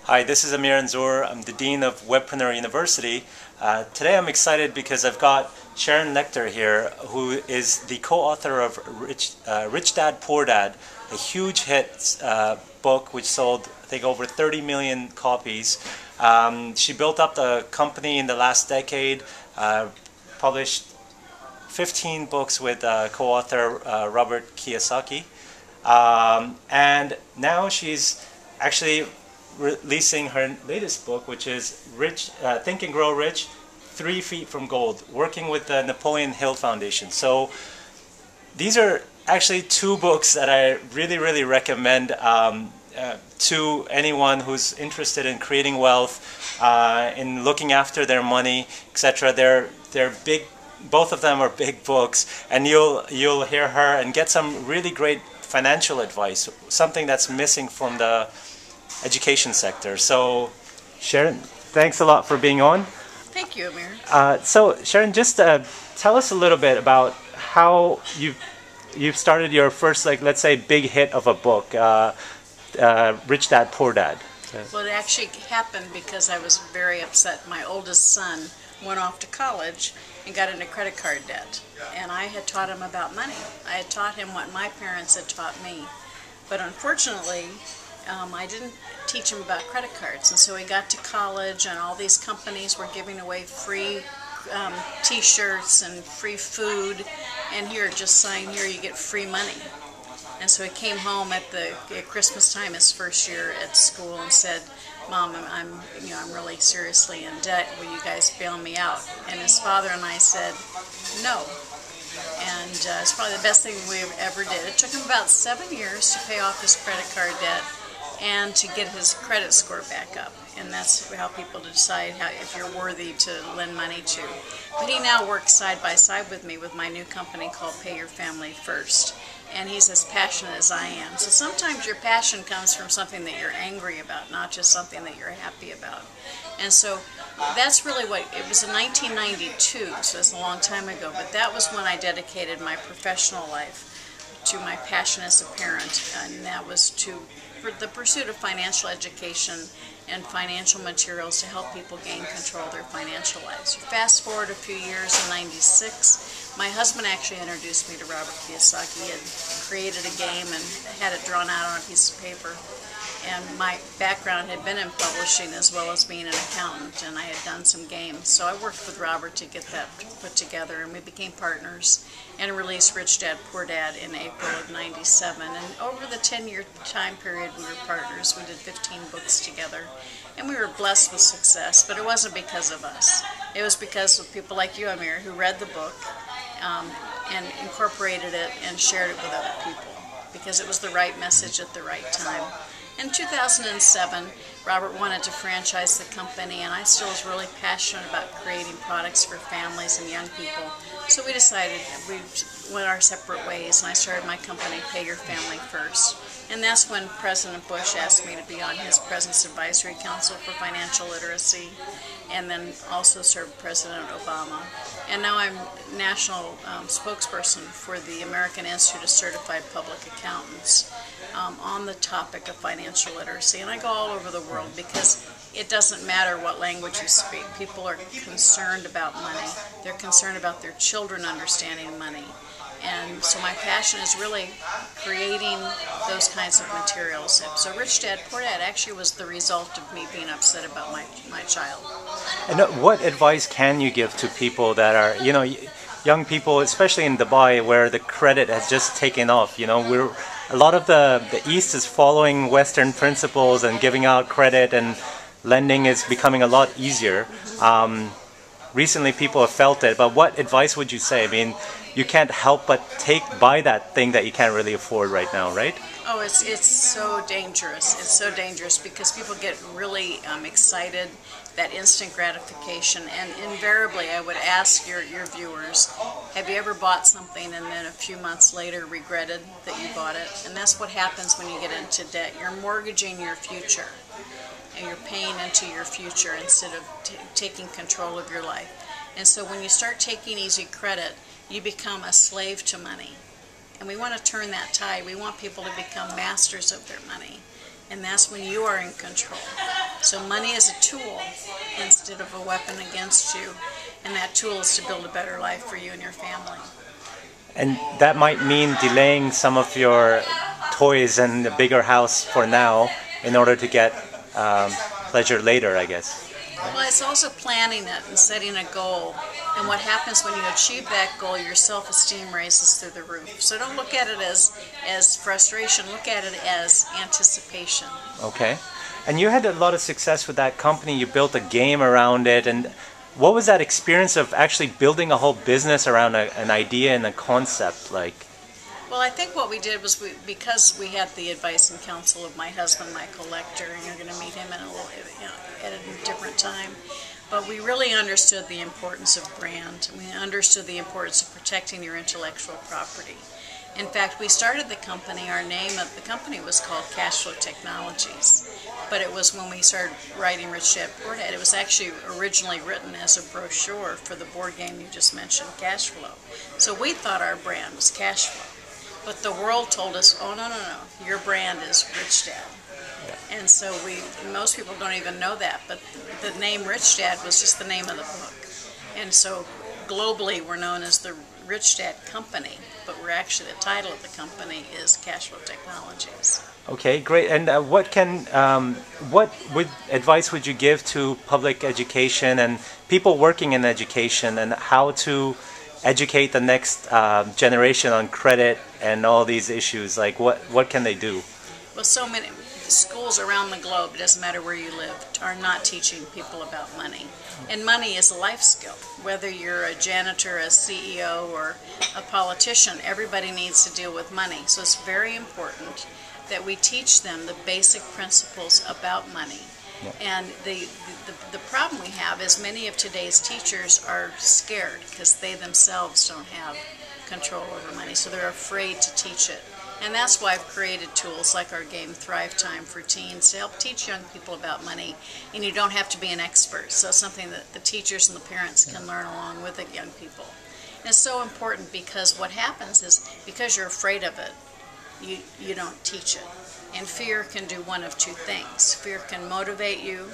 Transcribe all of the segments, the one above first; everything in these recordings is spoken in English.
Hi, this is Amir Anzour. I'm the Dean of Webpreneur University. Today I'm excited because I've got Sharon Lechter here, who is the co-author of Rich Dad, Poor Dad, a huge hit book which sold, I think, over 30 million copies. She built up the company in the last decade, published 15 books with co-author Robert Kiyosaki, and now she's actually releasing her latest book, which is Think and Grow Rich, 3 Feet from Gold, working with the Napoleon Hill Foundation. So these are actually 2 books that I really recommend to anyone who's interested in creating wealth, in looking after their money, etc. They're big. Both of them are big books, and you'll hear her and get some really great financial advice, something that's missing from the education sector. So, Sharon, thanks a lot for being on. Thank you, Amir. So, Sharon, just tell us a little bit about how you've started your first, let's say, big hit of a book, Rich Dad, Poor Dad. Well, it actually happened because I was very upset. My oldest son went off to college and got into credit card debt. And I had taught him about money. I had taught him what my parents had taught me. But unfortunately, I didn't teach him about credit cards. And so he got to college and all these companies were giving away free t-shirts and free food. And here, just sign here, you get free money. And so he came home at Christmas time, his first year at school, and said, "Mom, I'm really seriously in debt. Will you guys bail me out?" And his father and I said, "No." And it's probably the best thing we ever did. It took him about 7 years to pay off his credit card debt and to get his credit score back up. And that's how people decide if you're worthy to lend money to. But he now works side by side with me with my new company called Pay Your Family First. And he's as passionate as I am. So sometimes your passion comes from something that you're angry about, not just something that you're happy about. And so that's really it was in 1992, so it's a long time ago, but that was when I dedicated my professional life to my passion as a parent, and that was for the pursuit of financial education and financial materials to help people gain control of their financial lives. Fast forward a few years, in '96, my husband actually introduced me to Robert Kiyosaki. He had created a game and had it drawn out on a piece of paper. And my background had been in publishing as well as being an accountant, and I had done some games. So I worked with Robert to get that put together, and we became partners and released Rich Dad, Poor Dad in April of '97. And over the 10-year time period we were partners. We did 15 books together, and we were blessed with success, but it wasn't because of us. It was because of people like you, Amir, who read the book and incorporated it and shared it with other people, because it was the right message at the right time. In 2007, Robert wanted to franchise the company, and I still was really passionate about creating products for families and young people. So we decided we went our separate ways, and I started my company, Pay Your Family First. And that's when President Bush asked me to be on his President's Advisory Council for Financial Literacy, and then also served President Obama. And now I'm national spokesperson for the American Institute of Certified Public Accountants on the topic of financial literacy. And I go all over the world because it doesn't matter what language you speak. People are concerned about money. They're concerned about their children understanding money. And so my passion is really creating those kinds of materials. So Rich Dad, Poor Dad actually was the result of me being upset about my child. And what advice can you give to people that are, young people, especially in Dubai, where the credit has just taken off? A lot of the East is following Western principles and giving out credit, and lending is becoming a lot easier. Recently people have felt it, but what advice would you say? I mean, you can't help but buy that thing that you can't really afford right now, right? Oh, it's so dangerous. It's so dangerous because people get really excited, that instant gratification, and invariably I would ask your viewers, have you ever bought something and then a few months later regretted that you bought it? And that's what happens when you get into debt. You're mortgaging your future, and you're paying into your future instead of taking control of your life. And so when you start taking easy credit, you become a slave to money. And we want to turn that tide. We want people to become masters of their money. And that's when you are in control. So money is a tool instead of a weapon against you, and that tool is to build a better life for you and your family. And that might mean delaying some of your toys and a bigger house for now in order to get pleasure later, I guess. Well, it's also planning it and setting a goal. And what happens when you achieve that goal, your self-esteem raises through the roof. So don't look at it as frustration. Look at it as anticipation. Okay. And you had a lot of success with that company. You built a game around it. And what was that experience of actually building a whole business around an idea and a concept like? Well, I think what we did was because we had the advice and counsel of my husband, Michael Lechter, and you're going to meet him in at a different time. But we really understood the importance of brand. We understood the importance of protecting your intellectual property. In fact, we started the company, our name of the company was called Cashflow Technologies. But it was when we started writing Rich Dad Poor Dad, it was actually originally written as a brochure for the board game you just mentioned, Cashflow. So we thought our brand was Cashflow. But the world told us, oh, no, your brand is Rich Dad. Yeah. And so most people don't even know that, but the name Rich Dad was just the name of the book. And so globally we're known as the Rich Dad Company, but we're actually, the title of the company is Cashflow Technologies. Okay, great. And what advice would you give to public education and people working in education, and how to educate the next generation on credit and all these issues? Like, what can they do? Well, so many schools around the globe, it doesn't matter where you live, are not teaching people about money. And money is a life skill. Whether you're a janitor, a CEO, or a politician, everybody needs to deal with money. So it's very important that we teach them the basic principles about money. Yeah. And the problem we have is many of today's teachers are scared because they themselves don't have control over money, so they're afraid to teach it. And that's why I've created tools like our game Thrive Time for teens to help teach young people about money. And you don't have to be an expert, so it's something that the teachers and the parents can learn along with the young people. And it's so important because what happens is, because you're afraid of it, you don't teach it. And fear can do one of two things. Fear can motivate you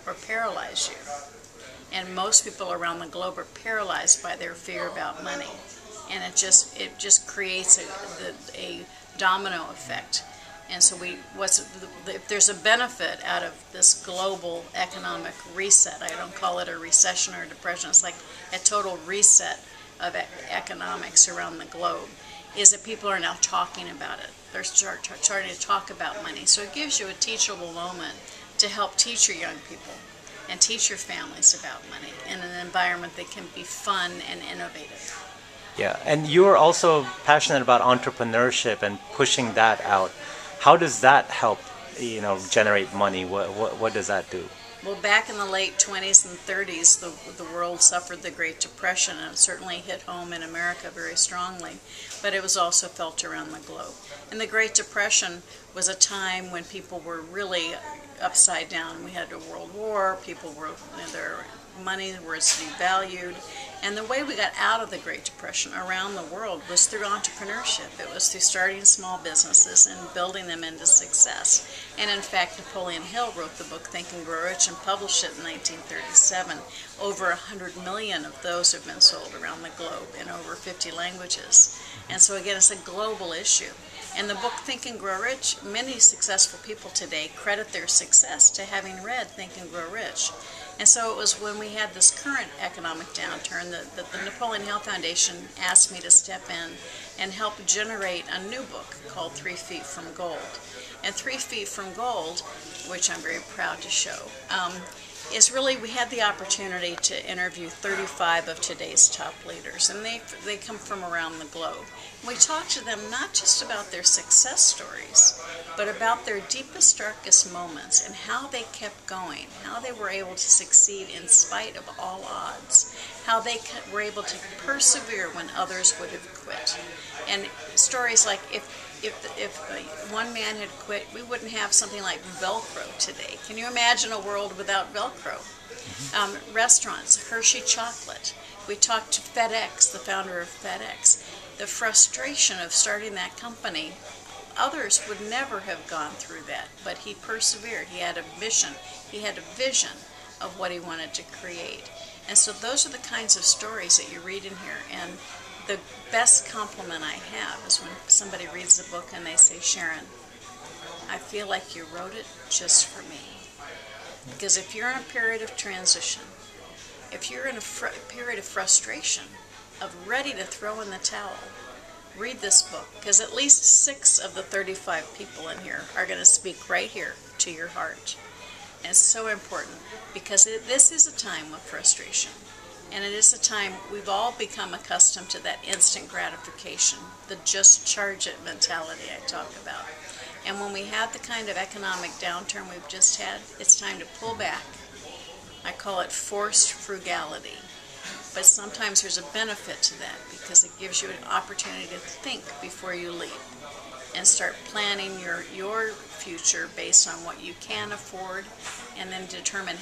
or paralyze you. And most people around the globe are paralyzed by their fear about money. And it just creates a domino effect. And so if there's a benefit out of this global economic reset, I don't call it a recession or a depression, it's like a total reset of economics around the globe, is that people are now talking about it. They're starting to talk about money. So it gives you a teachable moment to help teach your young people and teach your families about money in an environment that can be fun and innovative. Yeah, and you're also passionate about entrepreneurship and pushing that out. How does that help, generate money? What does that do? Well, back in the late 20s and 30s, the world suffered the Great Depression, and it certainly hit home in America very strongly, but it was also felt around the globe. And the Great Depression was a time when people were really upside down. We had a world war, their money was devalued, and the way we got out of the Great Depression around the world was through entrepreneurship. It was through starting small businesses and building them into success. And in fact, Napoleon Hill wrote the book Think and Grow Rich and published it in 1937. Over 100 million of those have been sold around the globe in over 50 languages. And so again, it's a global issue. And the book Think and Grow Rich, many successful people today credit their success to having read Think and Grow Rich. And so it was when we had this current economic downturn that the Napoleon Hill Foundation asked me to step in and help generate a new book called 3 Feet from Gold. And 3 Feet from Gold, which I'm very proud to show, is really, we had the opportunity to interview 35 of today's top leaders, and they come from around the globe. We talked to them not just about their success stories, but about their deepest, darkest moments and how they kept going, how they were able to succeed in spite of all odds, how they were able to persevere when others would have quit. And stories like, if one man had quit, we wouldn't have something like Velcro today. Can you imagine a world without Velcro? Restaurants, Hershey Chocolate. We talked to FedEx, the founder of FedEx. The frustration of starting that company others would never have gone through that, but he persevered. He had a mission. He had a vision of what he wanted to create. And so those are the kinds of stories that you read in here. And the best compliment I have is when somebody reads the book and they say, Sharon, I feel like you wrote it just for me. Because if you're in a period of transition, if you're in a period of frustration, of ready to throw in the towel, read this book, because at least 6 of the 35 people in here are going to speak right here to your heart. And it's so important, because this is a time of frustration. And it is a time we've all become accustomed to that instant gratification, the just charge it mentality I talk about. And when we have the kind of economic downturn we've just had, it's time to pull back. I call it forced frugality. But sometimes there's a benefit to that, because it gives you an opportunity to think before you leap and start planning your future based on what you can afford, and then determine,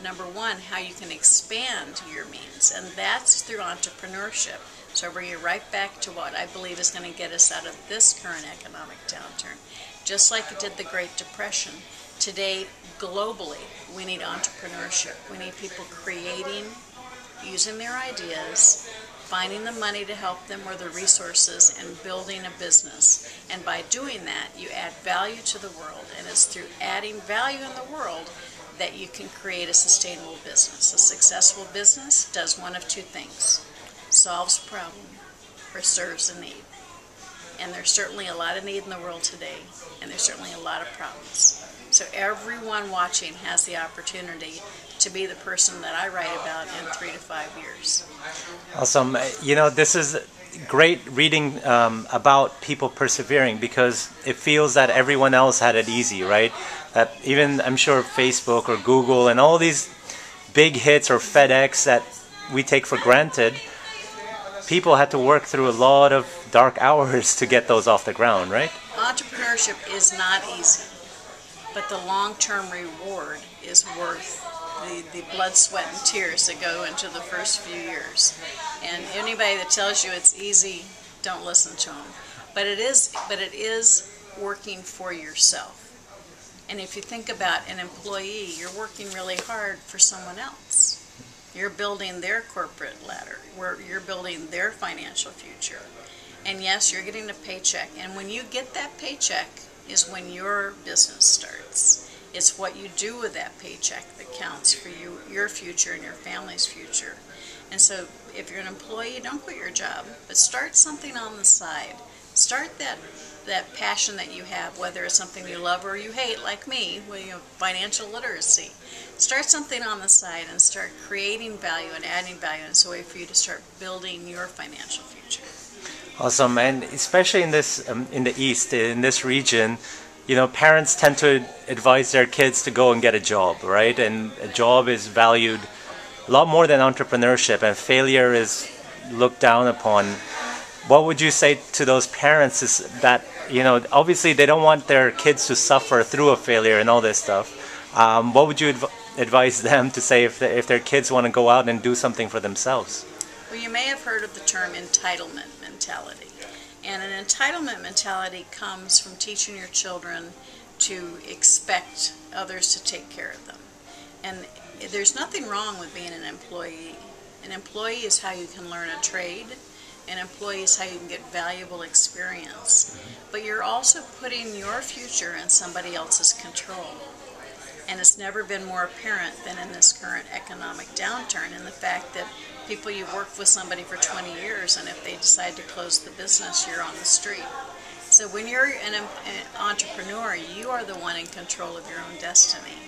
number one, how you can expand your means. And that's through entrepreneurship. So I bring you right back to what I believe is going to get us out of this current economic downturn. Just like it did the Great Depression, today, globally, we need entrepreneurship. We need people creating, using their ideas, finding the money to help them or the resources, and building a business. And by doing that, you add value to the world. And it's through adding value in the world that you can create a sustainable business. A successful business does one of 2 things: solves a problem or serves a need. And there's certainly a lot of need in the world today, and there's certainly a lot of problems. So everyone watching has the opportunity to be the person that I write about in 3 to 5 years. Awesome. You know, this is great reading about people persevering, because it feels that everyone else had it easy, right? That even, I'm sure, Facebook or Google and all these big hits, or FedEx that we take for granted, people had to work through a lot of dark hours to get those off the ground, right? Entrepreneurship is not easy, but the long-term reward is worth the blood, sweat, and tears that go into the first few years. And anybody that tells you it's easy, don't listen to them. But it is working for yourself. And if you think about an employee, you're working really hard for someone else. You're building their corporate ladder, where you're building their financial future. And yes, you're getting a paycheck. And when you get that paycheck is when your business starts. It's what you do with that paycheck that counts for you, your future and your family's future. And so if you're an employee, don't quit your job, but start something on the side. Start that passion that you have, whether it's something you love or you hate, like me, with financial literacy. Start something on the side and start creating value and adding value, and it's a way for you to start building your financial future. Awesome. And especially in this, in the East, in this region, you know, parents tend to advise their kids to go and get a job, right? And a job is valued a lot more than entrepreneurship, and failure is looked down upon. What would you say to those parents is that, you know, obviously they don't want their kids to suffer through a failure and all this stuff. What would you advise them to say if their kids want to go out and do something for themselves? Well, you may have heard of the term entitlement mentality. And an entitlement mentality comes from teaching your children to expect others to take care of them. And there's nothing wrong with being an employee. An employee is how you can learn a trade. An employee is how you can get valuable experience. But you're also putting your future in somebody else's control. And it's never been more apparent than in this current economic downturn, in the fact that people, you worked with somebody for 20 years, and if they decide to close the business, you're on the street. So when you're an entrepreneur, you are the one in control of your own destiny.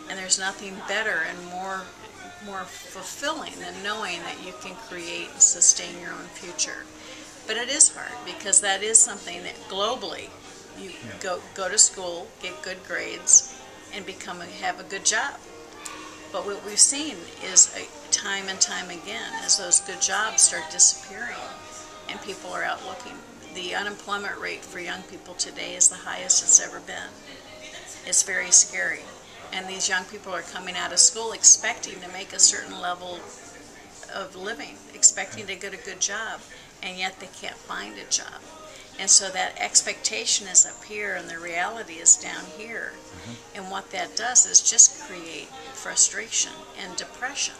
And there's nothing better and more fulfilling than knowing that you can create and sustain your own future. But it is hard, because that is something that globally, you go to school, get good grades, and have a good job. But what we've seen is time and time again, as those good jobs start disappearing and people are out looking, the unemployment rate for young people today is the highest it's ever been. It's very scary. And these young people are coming out of school expecting to make a certain level of living, expecting to get a good job, and yet they can't find a job. And so that expectation is up here and the reality is down here. And what that does is just create frustration and depression.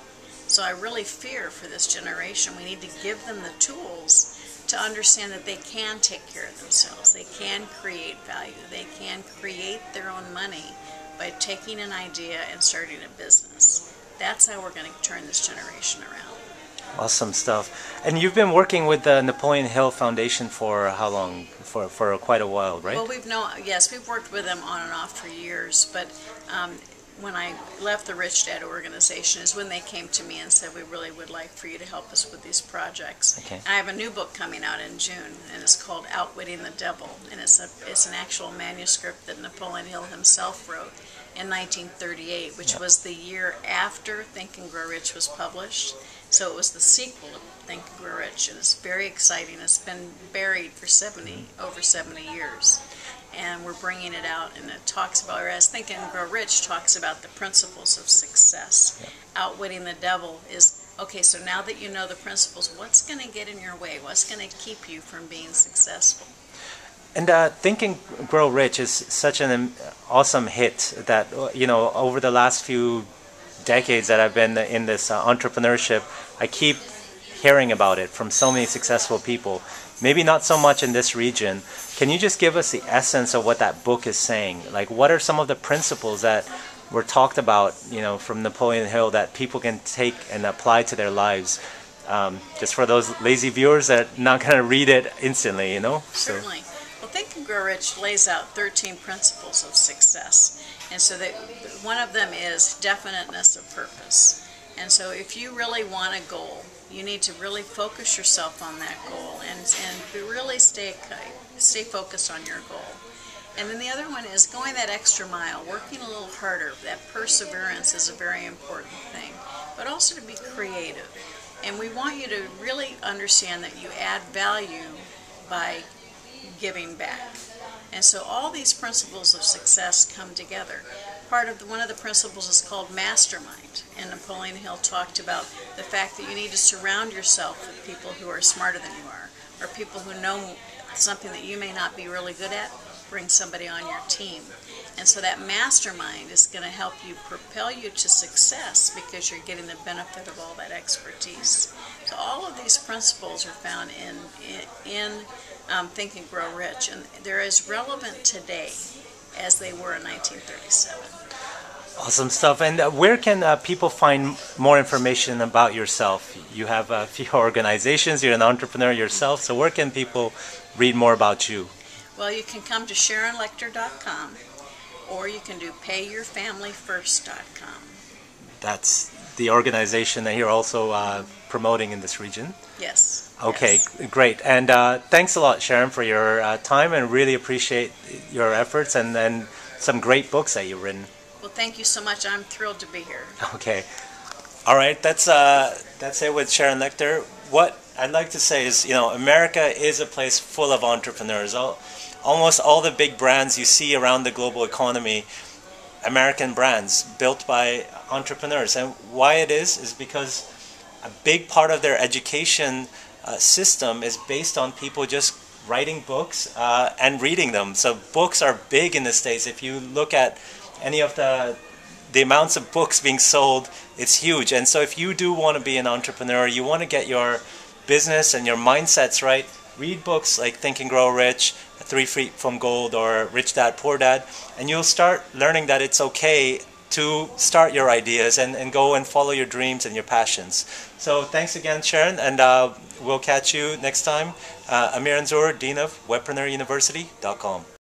So I really fear for this generation. We need to give them the tools to understand that they can take care of themselves. They can create value. They can create their own money by taking an idea and starting a business. That's how we're going to turn this generation around. Awesome stuff. And you've been working with the Napoleon Hill Foundation for how long? For quite a while, right? Well, we've worked with them on and off for years, but when I left the Rich Dad organization is when they came to me and said, we really would like for you to help us with these projects. Okay. And I have a new book coming out in June, and it's called Outwitting the Devil, and it's an actual manuscript that Napoleon Hill himself wrote in 1938, which was the year after Think and Grow Rich was published. So it was the sequel to Think and Grow Rich, and it's very exciting. It's been buried for over 70 years. And we're bringing it out, and it talks about, whereas Think and Grow Rich talks about the principles of success. Outwitting the Devil is, okay, so now that you know the principles, what's going to get in your way? What's going to keep you from being successful? And Think and Grow Rich is such an awesome hit that, you know, over the last few decades that I've been in this entrepreneurship, I keep hearing about it from so many successful people. Maybe not so much in this region. Can you just give us the essence of what that book is saying? Like, what are some of the principles that were talked about, you know, from Napoleon Hill that people can take and apply to their lives? Just for those lazy viewers that are not going to read it instantly, you know? Certainly. Well, Think and Grow Rich lays out 13 principles of success. And so that one of them is definiteness of purpose. And so if you really want a goal, you need to really focus yourself on that goal and really stay focused on your goal. And then the other one is going that extra mile, working a little harder. That perseverance is a very important thing, but also to be creative. And we want you to really understand that you add value by giving back. And so all these principles of success come together. One of the principles is called mastermind, and Napoleon Hill talked about the fact that you need to surround yourself with people who are smarter than you are, or people who know something that you may not be really good at. Bring somebody on your team. And so that mastermind is going to help you propel you to success because you're getting the benefit of all that expertise. So all of these principles are found in Think and Grow Rich, and they're as relevant today as they were in 1937. Awesome stuff. And where can people find more information about yourself? You have a few organizations, you're an entrepreneur yourself, so where can people read more about you? Well, you can come to SharonLechter.com, or you can do PayYourFamilyFirst.com. That's the organization that you're also promoting in this region? Yes. Okay, yes. Great. And thanks a lot, Sharon, for your time, and really appreciate your efforts and some great books that you've written. Well, thank you so much. I'm thrilled to be here. Okay. All right, that's it with Sharon Lechter. What I'd like to say is, you know, America is a place full of entrepreneurs. Almost all the big brands you see around the global economy, American brands built by entrepreneurs. And why it is because a big part of their education system is based on people just writing books and reading them. So books are big in the States. If you look at any of the amounts of books being sold, it's huge. And so if you do want to be an entrepreneur, you want to get your business and your mindsets right, read books like Think and Grow Rich, 3 Feet from Gold, or Rich Dad, Poor Dad, and you'll start learning that it's okay to start your ideas and go and follow your dreams and your passions. So thanks again, Sharon, and we'll catch you next time. Amir Anzur, Dean of WebpreneurUniversity.com.